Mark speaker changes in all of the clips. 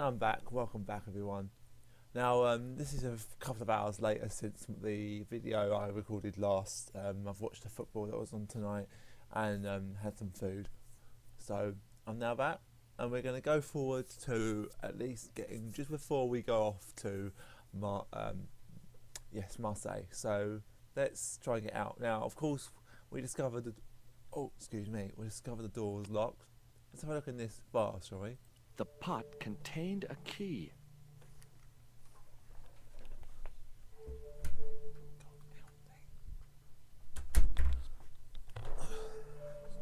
Speaker 1: And I'm back. Welcome back, everyone. Now, this is a couple of hours later since the video I recorded last. I've watched the football that was on tonight and had some food. So I'm now back, and we're going to go forward to at least getting just before we go off to Marseille. So let's try and get out. Now, of course, we discovered we discovered the door was locked. Let's have a look in this bar, shall we?
Speaker 2: The pot contained a key.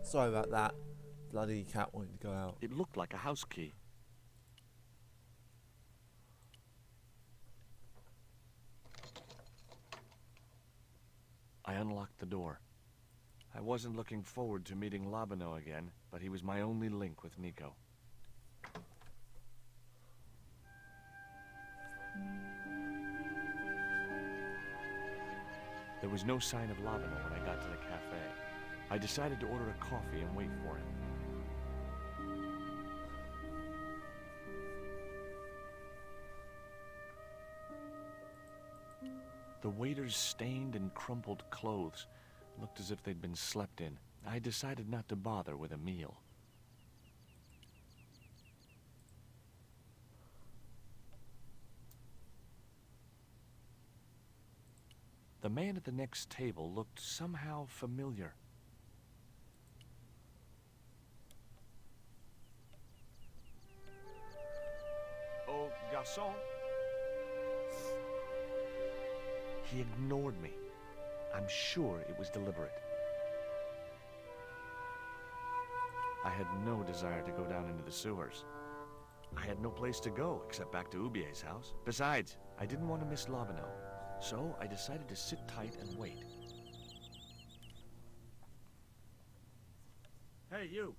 Speaker 1: Sorry about that. Bloody cat wanting to go out.
Speaker 2: It looked like a house key. I unlocked the door. I wasn't looking forward to meeting Labino again, but he was my only link with Nico. There was no sign of Labino when I got to the cafe. I decided to order a coffee and wait for him. The waiter's stained and crumpled clothes looked as if they'd been slept in. I decided not to bother with a meal. The man at the next table looked somehow familiar. Oh, garçon. He ignored me. I'm sure it was deliberate. I had no desire to go down into the sewers. I had no place to go except back to Ubier's house. Besides, I didn't want to miss Labino. So I decided to sit tight and wait. Hey, you.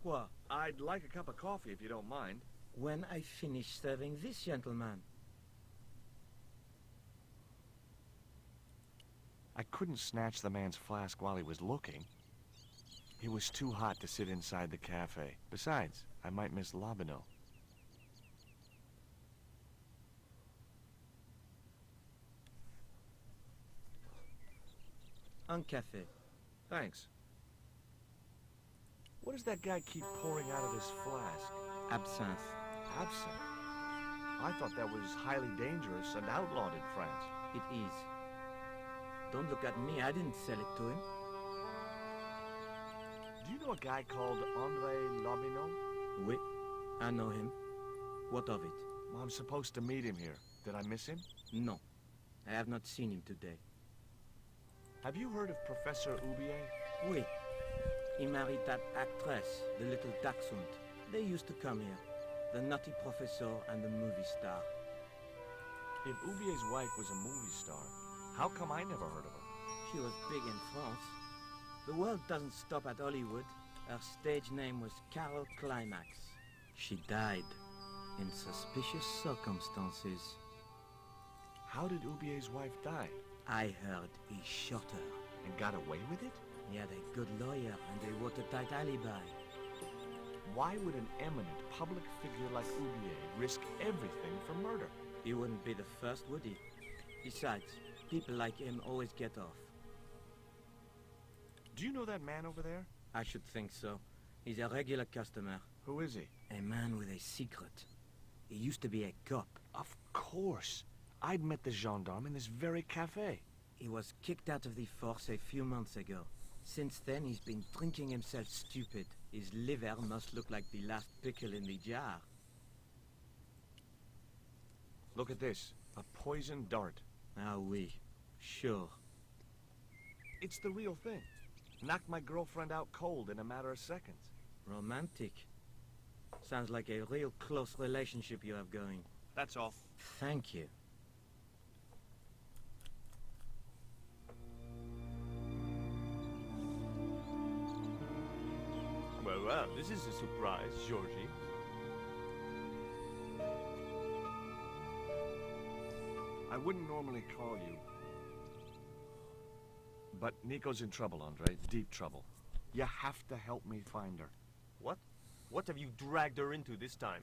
Speaker 3: What?
Speaker 2: I'd like a cup of coffee if you don't mind.
Speaker 3: When I finish serving this gentleman.
Speaker 2: I couldn't snatch the man's flask while he was looking. It was too hot to sit inside the cafe. Besides, I might miss Labino.
Speaker 3: Un café.
Speaker 2: Thanks. What does that guy keep pouring out of his flask?
Speaker 3: Absinthe.
Speaker 2: Absinthe? I thought that was highly dangerous and outlawed in France.
Speaker 3: It is. Don't look at me, I didn't sell it to him.
Speaker 2: Do you know a guy called André Labino?
Speaker 3: Oui, I know him. What of it?
Speaker 2: Well, I'm supposed to meet him here. Did I miss him?
Speaker 3: No, I have not seen him today.
Speaker 2: Have you heard of Professor Ubier?
Speaker 3: Oui, he married that actress, the little dachshund. They used to come here, the nutty professor and the movie star.
Speaker 2: If Ubier's wife was a movie star, how come I never heard of her?
Speaker 3: She was big in France. The world doesn't stop at Hollywood. Her stage name was Carol Climax. She died in suspicious circumstances.
Speaker 2: How did Ubier's wife die?
Speaker 3: I heard he shot her.
Speaker 2: And got away with it?
Speaker 3: He had a good lawyer and a watertight alibi.
Speaker 2: Why would an eminent public figure like Ubier risk everything for murder?
Speaker 3: He wouldn't be the first, would he? Besides, people like him always get off.
Speaker 2: Do you know that man over there?
Speaker 3: I should think so. He's a regular customer.
Speaker 2: Who is he?
Speaker 3: A man with a secret. He used to be a cop.
Speaker 2: Of course. I'd met the gendarme in this very cafe.
Speaker 3: He was kicked out of the force a few months ago. Since then, he's been drinking himself stupid. His liver must look like the last pickle in the jar.
Speaker 2: Look at this. A poisoned dart.
Speaker 3: Ah oui. Sure.
Speaker 2: It's the real thing. Knocked my girlfriend out cold in a matter of seconds.
Speaker 3: Romantic. Sounds like a real close relationship you have going.
Speaker 2: That's all.
Speaker 3: Thank you.
Speaker 4: Well, this is a surprise, Georgie.
Speaker 2: I wouldn't normally call you. But Nico's in trouble, Andre. Deep trouble. You have to help me find her.
Speaker 4: What? What have you dragged her into this time?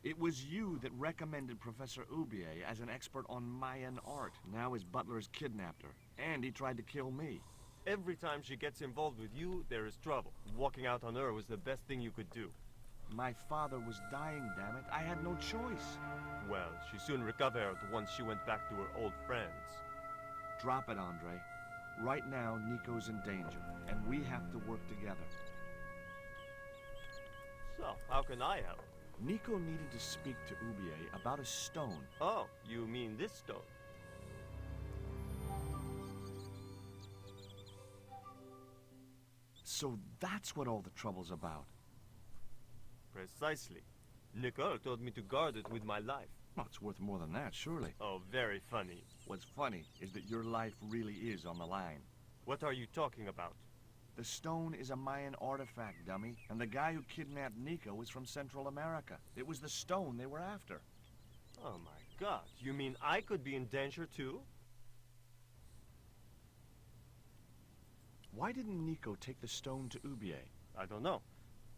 Speaker 2: It was you that recommended Professor Ubier as an expert on Mayan art. Now his butler's kidnapped her, and he tried to kill me.
Speaker 4: Every time she gets involved with you, there is trouble. Walking out on her was the best thing you could do.
Speaker 2: My father was dying, damn it. I had no choice.
Speaker 4: Well, she soon recovered once she went back to her old friends.
Speaker 2: Drop it, Andre. Right now, Nico's in danger, and we have to work together.
Speaker 4: So, how can I help?
Speaker 2: Nico needed to speak to Ubier about a stone.
Speaker 4: Oh, you mean this stone?
Speaker 2: So that's what all the trouble's about.
Speaker 4: Precisely. Nicole told me to guard it with my life.
Speaker 2: Well, it's worth more than that, surely.
Speaker 4: Oh, very funny.
Speaker 2: What's funny is that your life really is on the line.
Speaker 4: What are you talking about?
Speaker 2: The stone is a Mayan artifact, dummy, and the guy who kidnapped Nico is from Central America. It was the stone they were after.
Speaker 4: Oh my god, you mean I could be in danger too?
Speaker 2: Why didn't Nico take the stone to Ubier?
Speaker 4: I don't know.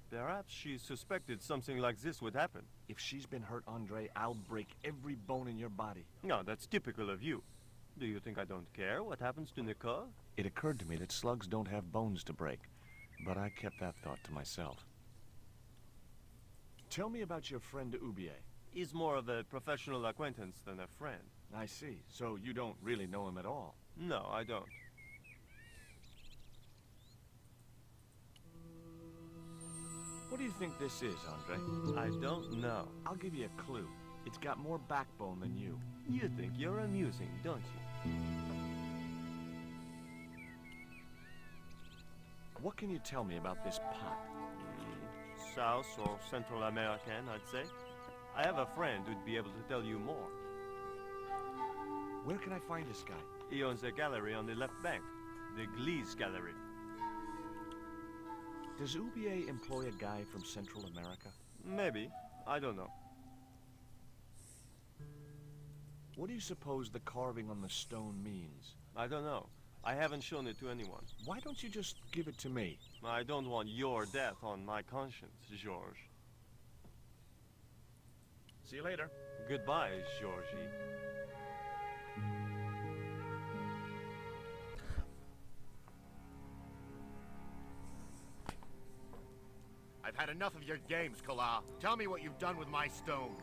Speaker 4: Perhaps she suspected something like this would happen.
Speaker 2: If she's been hurt, Andre, I'll break every bone in your body.
Speaker 4: No, that's typical of you. Do you think I don't care what happens to Nicole?
Speaker 2: It occurred to me that slugs don't have bones to break, but I kept that thought to myself. Tell me about your friend Ubier.
Speaker 4: He's more of a professional acquaintance than a friend.
Speaker 2: I see. So you don't really know him at all?
Speaker 4: No, I don't.
Speaker 2: What do you think this is, Andre?
Speaker 4: I don't know.
Speaker 2: I'll give you a clue. It's got more backbone than you.
Speaker 4: You think you're amusing, don't you?
Speaker 2: What can you tell me about this pot?
Speaker 4: South or Central American, I'd say. I have a friend who'd be able to tell you more.
Speaker 2: Where can I find this guy?
Speaker 4: He owns a gallery on the left bank. The Gliese Gallery.
Speaker 2: Does Ubier employ a guy from Central America?
Speaker 4: Maybe. I don't know.
Speaker 2: What do you suppose the carving on the stone means?
Speaker 4: I don't know. I haven't shown it to anyone.
Speaker 2: Why don't you just give it to me?
Speaker 4: I don't want your death on my conscience, George.
Speaker 2: See you later.
Speaker 4: Goodbye, Georgie.
Speaker 5: I've had enough of your games, Kala. Tell me what you've done with my stone.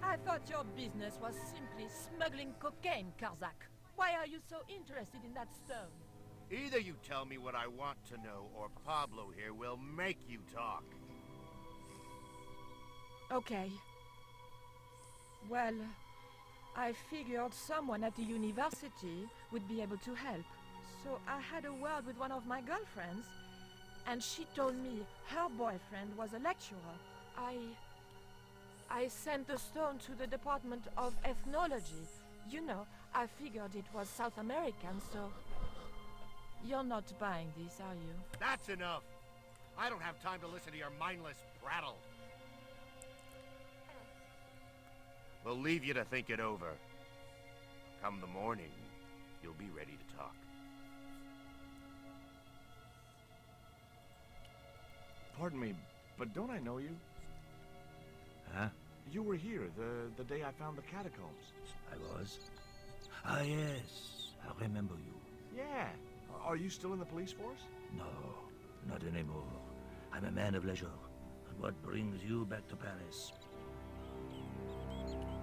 Speaker 6: I thought your business was simply smuggling cocaine, Karzak. Why are you so interested in that stone?
Speaker 5: Either you tell me what I want to know, or Pablo here will make you talk.
Speaker 6: Okay. Well, I figured someone at the university would be able to help. So I had a word with one of my girlfriends, and she told me her boyfriend was a lecturer. I sent the stone to the Department of Ethnology. You know, I figured it was South American, so... You're not buying this, are you?
Speaker 5: That's enough! I don't have time to listen to your mindless prattle. We'll leave you to think it over. Come the morning, you'll be ready to talk.
Speaker 2: Pardon me, but don't I know you?
Speaker 7: Huh?
Speaker 2: You were here the day I found the catacombs.
Speaker 7: I was? Ah, yes. I remember you.
Speaker 2: Yeah. Are you still in the police force?
Speaker 7: No, not anymore. I'm a man of leisure. And what brings you back to Paris?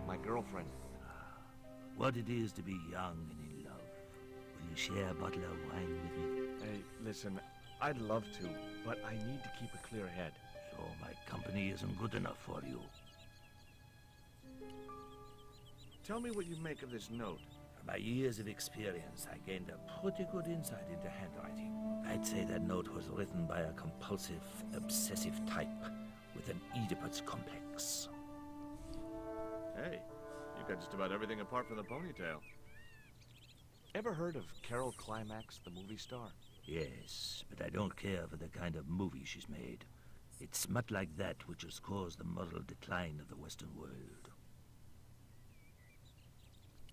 Speaker 2: My girlfriend.
Speaker 7: What it is to be young and in love. Will you share a bottle of wine with me?
Speaker 2: Hey, listen, I'd love to, but I need to keep a clear head.
Speaker 7: So my company isn't good enough for you.
Speaker 2: Tell me what you make of this note.
Speaker 7: From my years of experience, I gained a pretty good insight into handwriting. I'd say that note was written by a compulsive, obsessive type with an Oedipus complex.
Speaker 2: Hey, you got just about everything apart from the ponytail. Ever heard of Carol Climax, the movie star?
Speaker 7: Yes, but I don't care for the kind of movie she's made. It's smut like that which has caused the moral decline of the Western world.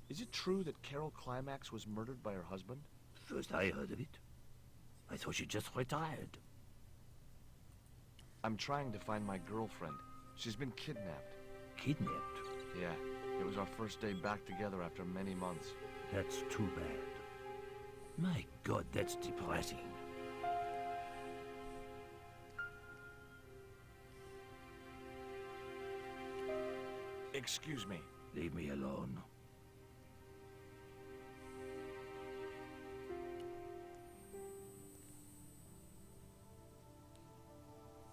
Speaker 2: Is it true that Carol Climax was murdered by her husband?
Speaker 7: First I heard of it. I thought she just retired.
Speaker 2: I'm trying to find my girlfriend. She's been kidnapped.
Speaker 7: Kidnapped?
Speaker 2: Yeah, it was our first day back together after many months.
Speaker 7: That's too bad. My God, that's depressing.
Speaker 2: Excuse me.
Speaker 7: Leave me alone.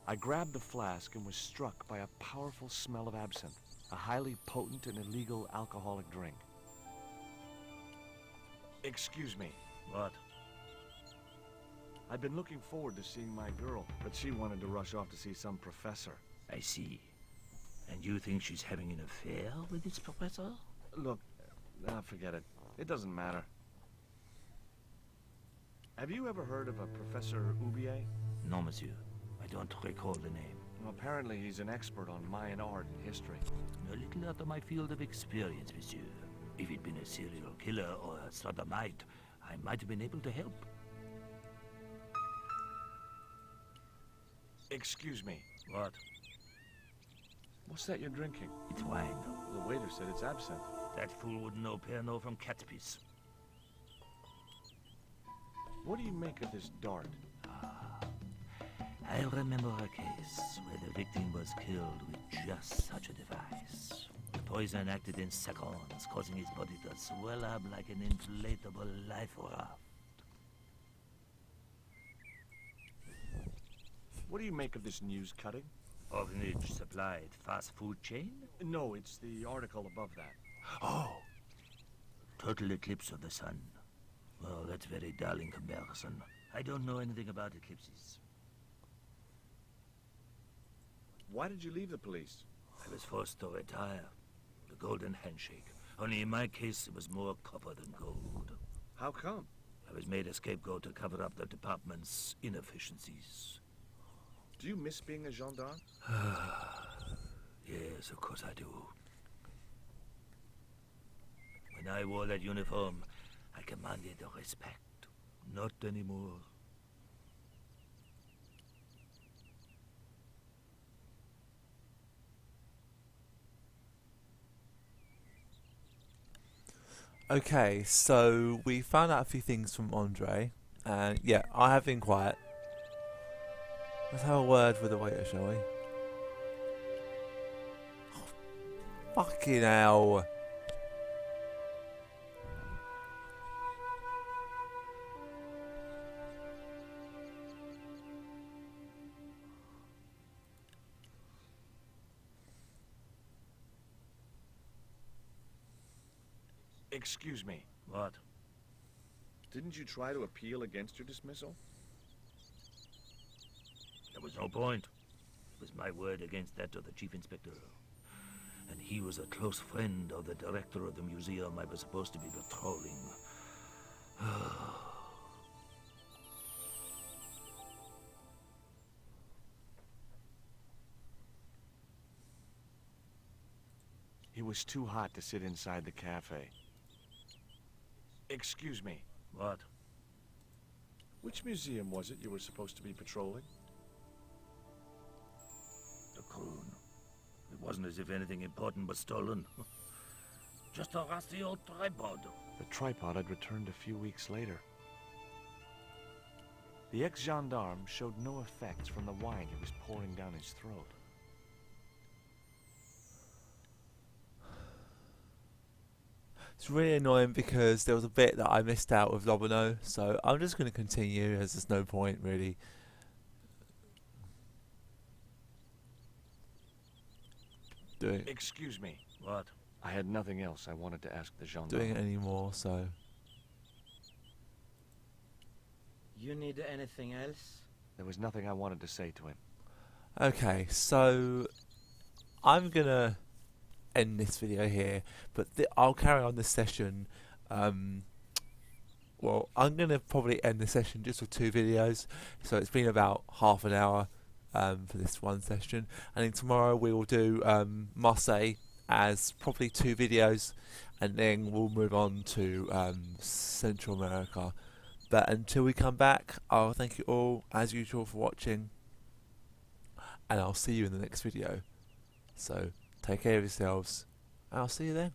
Speaker 2: I grabbed the flask and was struck by a powerful smell of absinthe, a highly potent and illegal alcoholic drink. Excuse me.
Speaker 7: What?
Speaker 2: I'd been looking forward to seeing my girl, but she wanted to rush off to see some professor.
Speaker 7: I see. And you think she's having an affair with this professor?
Speaker 2: Look, forget it. It doesn't matter. Have you ever heard of a Professor Oubier?
Speaker 7: No, monsieur. I don't recall the name.
Speaker 2: Well, apparently he's an expert on Mayan art and history.
Speaker 7: A little out of my field of experience, monsieur. If he'd been a serial killer or a sodomite, I might have been able to help.
Speaker 2: Excuse me.
Speaker 7: What?
Speaker 2: What's that you're drinking?
Speaker 7: It's wine.
Speaker 2: The waiter said it's absinthe.
Speaker 7: That fool wouldn't know Pernod from cat's piece.
Speaker 2: What do you make of this dart?
Speaker 7: I remember a case where the victim was killed with just such a device. The poison acted in seconds, causing his body to swell up like an inflatable life raft.
Speaker 2: What do you make of this news cutting?
Speaker 7: Orphanage supplied fast food chain?
Speaker 2: No, it's the article above that.
Speaker 7: Oh! Total eclipse of the sun. Well, that's very dull in comparison. I don't know anything about eclipses.
Speaker 2: Why did you leave the police?
Speaker 7: I was forced to retire. The golden handshake. Only in my case, it was more copper than gold.
Speaker 2: How come?
Speaker 7: I was made a scapegoat to cover up the department's inefficiencies.
Speaker 2: Do you miss being a gendarme?
Speaker 7: Yes, of course I do. When I wore that uniform, I commanded respect. Not anymore.
Speaker 1: Okay, so we found out a few things from Andre, and yeah, I have been quiet. Let's have a word with the waiter, shall we? Oh, fucking hell.
Speaker 2: Excuse me.
Speaker 7: What?
Speaker 2: Didn't you try to appeal against your dismissal?
Speaker 7: There was no point. It was my word against that of the chief inspector. And he was a close friend of the director of the museum I was supposed to be patrolling.
Speaker 2: It was too hot to sit inside the cafe. Excuse me.
Speaker 7: What?
Speaker 2: Which museum was it you were supposed to be patrolling?
Speaker 7: The Kroon. It wasn't as if anything important was stolen. Just a rusty old tripod.
Speaker 2: The tripod had returned a few weeks later. The ex-gendarme showed no effects from the wine he was pouring down his throat.
Speaker 1: It's really annoying because there was a bit that I missed out with Lobino, so I'm just going to continue as there's no point really. Doing
Speaker 2: Excuse me.
Speaker 7: What?
Speaker 2: I had nothing else I wanted to ask the gendarme.
Speaker 1: doing it anymore, so
Speaker 3: You need anything else?
Speaker 2: There was nothing I wanted to say to him.
Speaker 1: okay, so I'm gonna end this video here, but I'll carry on this session. Well, I'm gonna probably end the session just with 2 videos, so it's been about half an hour for this one session, and then tomorrow we will do Marseille as probably 2 videos, and then we'll move on to Central America. But until we come back, I'll thank you all as usual for watching, and I'll see you in the next video. So take care of yourselves, and I'll see you then.